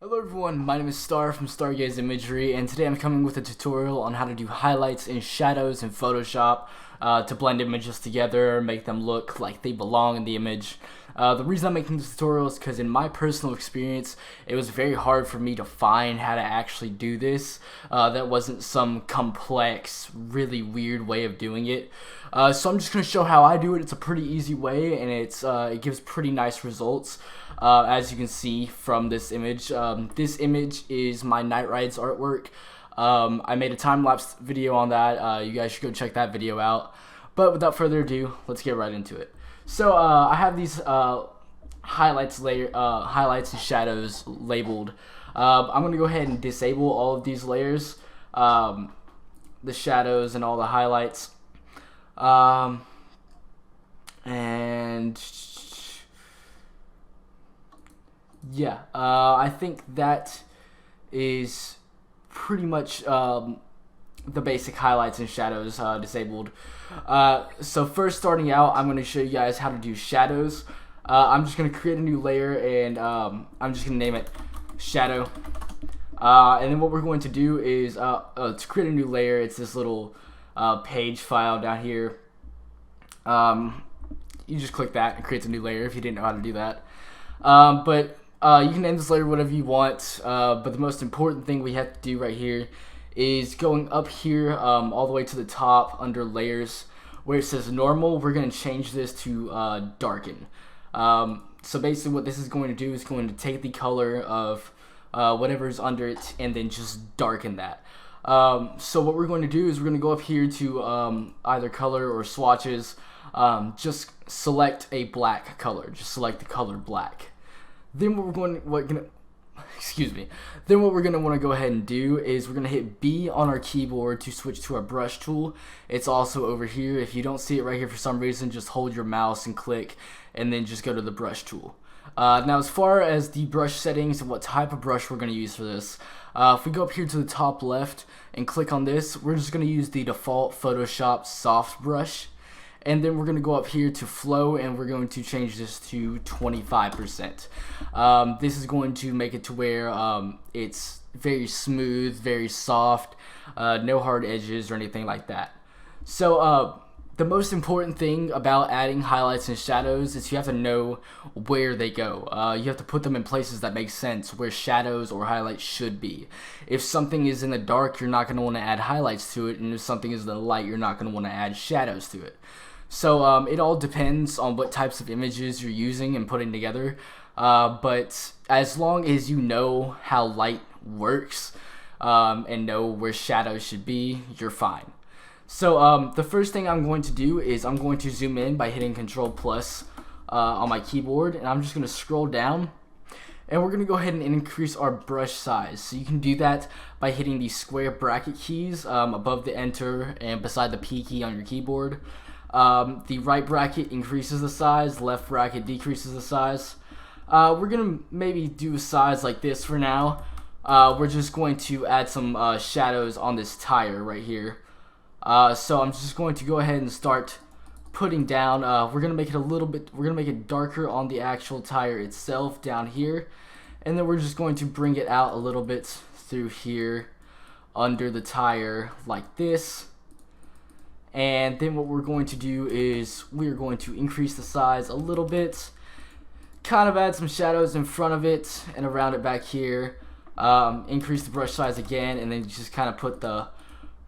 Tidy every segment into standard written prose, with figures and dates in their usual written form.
Hello everyone, my name is Star from Stargaze Imagery, and today I'm coming with a tutorial on how to do highlights and shadows in Photoshop to blend images together, make them look like they belong in the image. The reason I'm making this tutorial is because in my personal experience, it was very hard for me to find how to actually do this. That wasn't some complex, really weird way of doing it. So I'm just going to show how I do it. It's a pretty easy way, and it gives pretty nice results. As you can see from this image, this image is my Night Rides artwork. I made a time-lapse video on that. You guys should go check that video out. But without further ado, let's get right into it. So I have these highlights and shadows labeled. I'm gonna go ahead and disable all of these layers, the shadows and all the highlights, and yeah, I think that is pretty much the basic highlights and shadows disabled. So first, starting out, I'm going to show you guys how to do shadows. I'm just going to create a new layer, and I'm just going to name it shadow. And then what we're going to do is to create a new layer, it's this little page file down here. You just click that and it creates a new layer if you didn't know how to do that. You can name this layer whatever you want, but the most important thing we have to do right here is going up here all the way to the top under layers where it says normal. We're going to change this to darken. So basically what this is going to do is going to take the color of whatever is under it and then just darken that. So what we're going to do is we're going to go up here to either color or swatches. Just select a black color. Just select the color black. Then what we're going to want to go ahead and do is we're going to hit B on our keyboard to switch to our brush tool. It's also over here. If you don't see it right here for some reason, just hold your mouse and click, and then just go to the brush tool. Now, as far as the brush settings and what type of brush we're going to use for this, if we go up here to the top left and click on this, we're just going to use the default Photoshop soft brush. And then we're going to go up here to flow, and we're going to change this to 25%. This is going to make it to where it's very smooth, very soft, no hard edges or anything like that. So the most important thing about adding highlights and shadows is you have to know where they go. You have to put them in places that make sense, where shadows or highlights should be. If something is in the dark, you're not going to want to add highlights to it, and if something is in the light, you're not going to want to add shadows to it. So it all depends on what types of images you're using and putting together, but as long as you know how light works and know where shadows should be, you're fine. So the first thing I'm going to do is I'm going to zoom in by hitting Control+ on my keyboard, and I'm just going to scroll down, and we're going to go ahead and increase our brush size. So you can do that by hitting the square bracket keys above the Enter and beside the P key on your keyboard. The right bracket increases the size, left bracket decreases the size. We're going to maybe do a size like this for now. We're just going to add some shadows on this tire right here. So I'm just going to go ahead and start putting down, we're going to make it we're going to make it darker on the actual tire itself down here. And then we're just going to bring it out a little bit through here under the tire like this. And then what we're going to do is we're going to increase the size a little bit, kind of add some shadows in front of it and around it back here, increase the brush size again, and then just kind of put the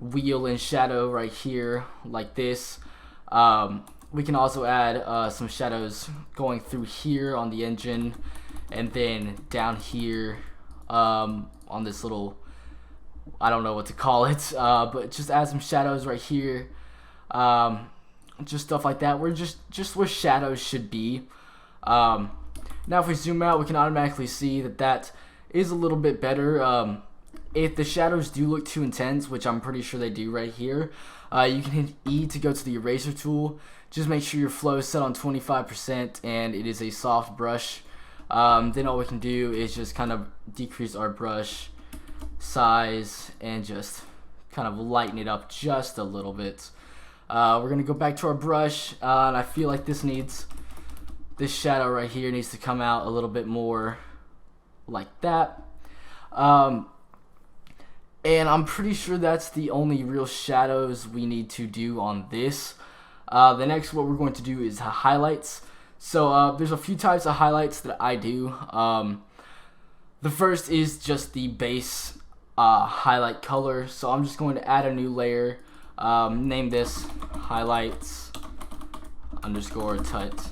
wheel and shadow right here like this. We can also add some shadows going through here on the engine, and then down here on this little, I don't know what to call it, but just add some shadows right here. Just stuff like that. We're just where shadows should be. Now if we zoom out, we can automatically see that is a little bit better. If the shadows do look too intense, which I'm pretty sure they do right here, you can hit E to go to the eraser tool. Just make sure your flow is set on 25% and it is a soft brush. Then all we can do is just kind of decrease our brush size and just kind of lighten it up just a little bit. We're going to go back to our brush, and I feel like this shadow right here needs to come out a little bit more like that. And I'm pretty sure that's the only real shadows we need to do on this. The next, what we're going to do is highlights. So there's a few types of highlights that I do. The first is just the base highlight color. So I'm just going to add a new layer. Name this highlights underscore tut.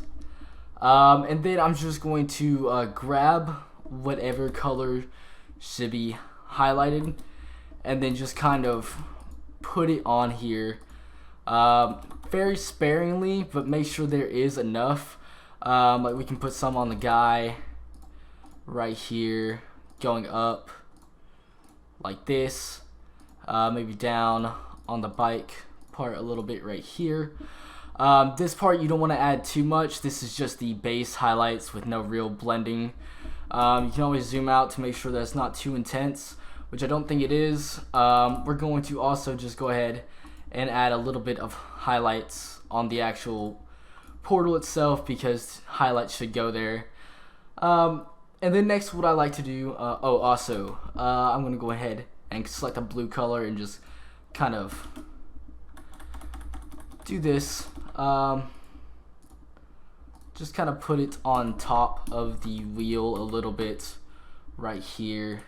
And then I'm just going to grab whatever color should be highlighted and then just kind of put it on here very sparingly, but make sure there is enough. Like we can put some on the guy right here, going up like this, maybe down on the bike part a little bit right here. This part you don't want to add too much. This is just the base highlights with no real blending. You can always zoom out to make sure that it's not too intense, which I don't think it is. We're going to also just go ahead and add a little bit of highlights on the actual portal itself because highlights should go there. And then next, what I like to do, I'm going to go ahead and select a blue color and just kind of do this. Just kind of put it on top of the wheel a little bit right here.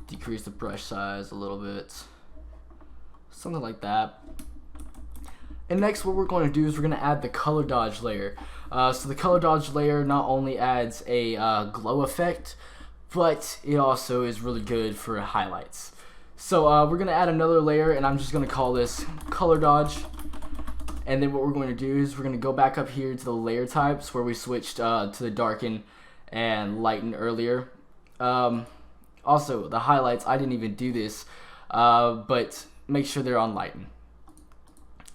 Decrease the brush size a little bit. Something like that. And next what we're going to do is we're going to add the color dodge layer. So the color dodge layer not only adds a glow effect, but it also is really good for highlights. So we're going to add another layer, and I'm just going to call this color dodge. And then what we're going to do is we're going to go back up here to the layer types where we switched to the darken and lighten earlier. Also, the highlights, I didn't even do this, but make sure they're on lighten.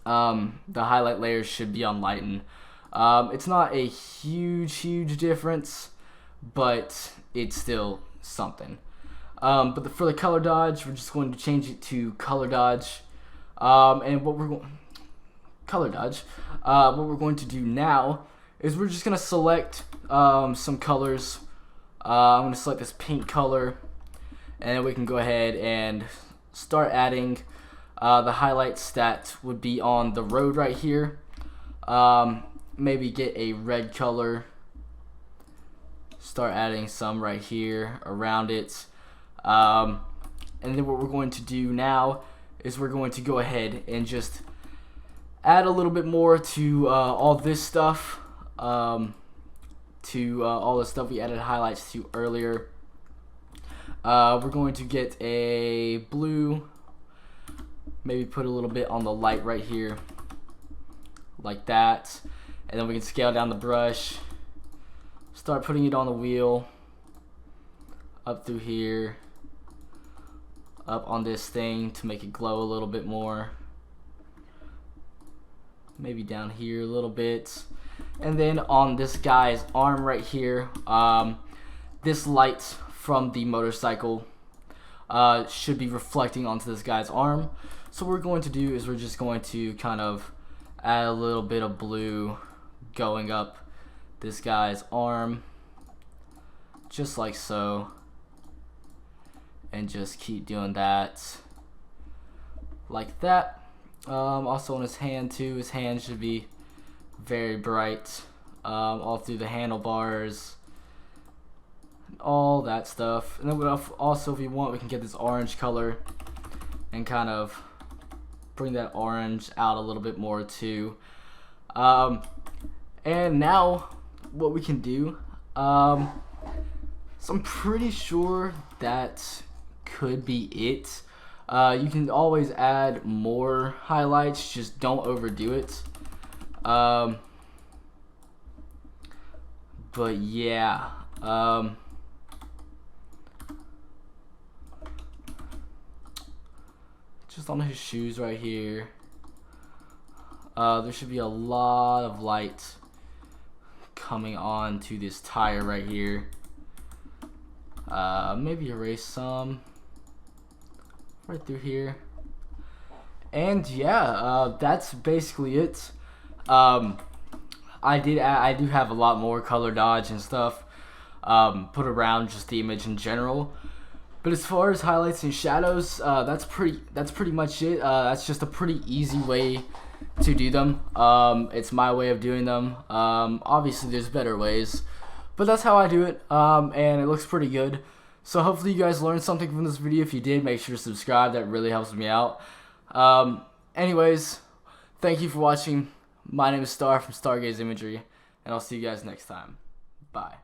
The highlight layers should be on lighten. It's not a huge difference, but it's still something. But for the color dodge, we're just going to change it to color dodge. And what we're going to do now is we're just going to select some colors. I'm going to select this pink color, and then we can go ahead and start adding the highlights that would be on the road right here. Maybe get a red color, start adding some right here around it. And then what we're going to do now is we're going to go ahead and just add a little bit more to all this stuff, all the stuff we added highlights to earlier. We're going to get a blue, maybe put a little bit on the light right here, like that. And then we can scale down the brush, start putting it on the wheel, up through here, up on this thing to make it glow a little bit more. Maybe down here a little bit. And then on this guy's arm right here, this light from the motorcycle should be reflecting onto this guy's arm. So what we're going to do is we're just going to kind of add a little bit of blue going up this guy's arm, just like so, and just keep doing that like that. Also on his hand too, his hand should be very bright, all through the handlebars, all that stuff. And then also, if you want, we can get this orange color and kind of bring that orange out a little bit more too. And now what we can do, so I'm pretty sure that could be it. You can always add more highlights, just don't overdo it. But yeah, just on his shoes right here, there should be a lot of light coming on to this tire right here. Maybe erase some right through here. And yeah, that's basically it. I do have a lot more color dodge and stuff, put around just the image in general. But as far as highlights and shadows, that's pretty much it. That's just a pretty easy way to do them. It's my way of doing them. Obviously there's better ways, but that's how I do it, and it looks pretty good. So hopefully you guys learned something from this video. If you did, make sure to subscribe. That really helps me out. Anyways, thank you for watching. My name is Star from Stargaze Imagery, and I'll see you guys next time. Bye.